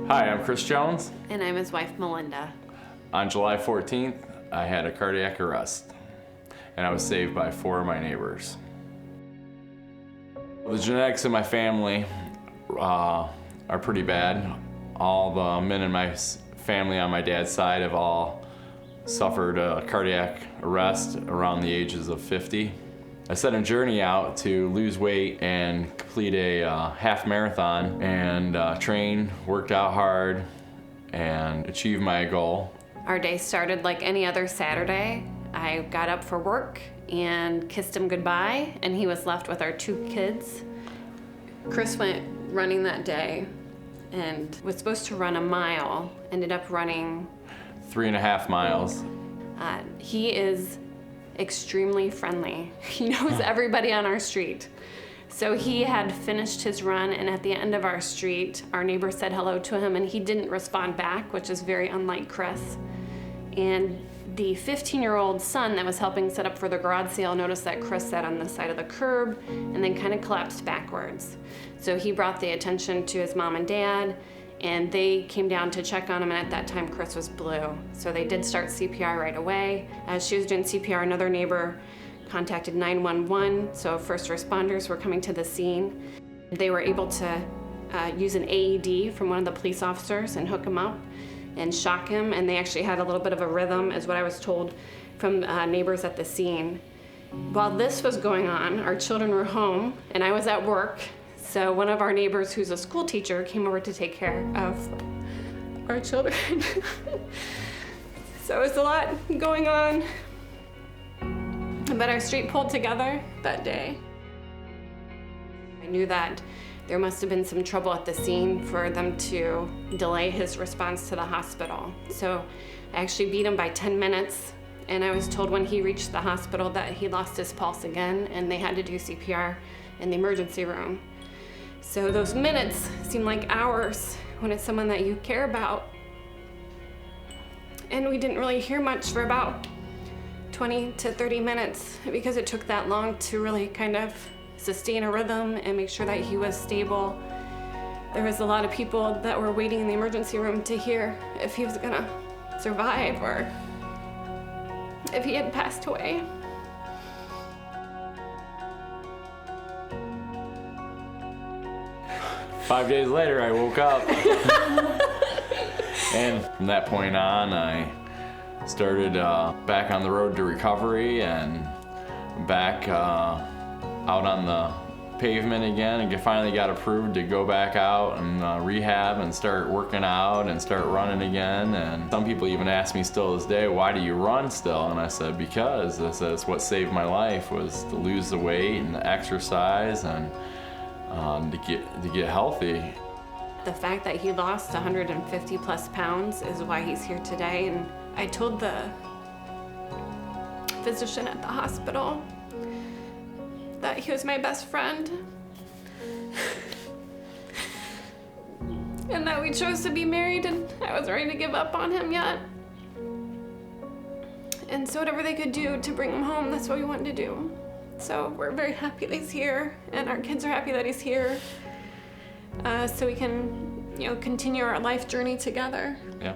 Hi, I'm Chris Jones. And I'm his wife, Melinda. On July 14th, I had a cardiac arrest, and I was saved by 4 of my neighbors. The genetics in my family are pretty bad. All the men in my family on my dad's side have all suffered a cardiac arrest around the ages of 50. I set a journey out to lose weight and complete a half marathon and trained, worked out hard, and achieved my goal. Our day started like any other Saturday. I got up for work and kissed him goodbye, and he was left with our 2 kids. Chris went running that day and was supposed to run a mile, ended up running 3.5 miles. He is extremely friendly. He knows everybody on our street. So he had finished his run, and at the end of our street, our neighbor said hello to him, and he didn't respond back, which is very unlike Chris. And the 15-year-old son that was helping set up for the garage sale noticed that Chris sat on the side of the curb and then kind of collapsed backwards. So he brought the attention to his mom and dad, and they came down to check on him, and at that time Chris was blue. So they did start CPR right away. As she was doing CPR, another neighbor contacted 911, so first responders were coming to the scene. They were able to use an AED from one of the police officers and hook him up and shock him, and they actually had a little bit of a rhythm, is what I was told from neighbors at the scene. While this was going on, our children were home, and I was at work. So one of our neighbors, who's a school teacher, came over to take care of our children. So it was a lot going on. But our street pulled together that day. I knew that there must have been some trouble at the scene for them to delay his response to the hospital. So I actually beat him by 10 minutes, and I was told when he reached the hospital that he lost his pulse again, and they had to do CPR in the emergency room. So those minutes seem like hours when it's someone that you care about. And we didn't really hear much for about 20 to 30 minutes because it took that long to really kind of sustain a rhythm and make sure that he was stable. There was a lot of people that were waiting in the emergency room to hear if he was gonna survive or if he had passed away. Five days later, I woke up. And from that point on, I started back on the road to recovery and back out on the pavement again, and finally got approved to go back out and rehab and start working out and start running again. And some people even ask me still this day, why do you run still? And I said, because I said, it's what saved my life, was to lose the weight and the exercise and to get healthy. The fact that he lost 150 plus pounds is why he's here today. And I told the physician at the hospital that he was my best friend and that we chose to be married, and I wasn't ready to give up on him yet. And so whatever they could do to bring him home, that's what we wanted to do. So we're very happy that he's here, and our kids are happy that he's here, so we can, continue our life journey together. Yeah.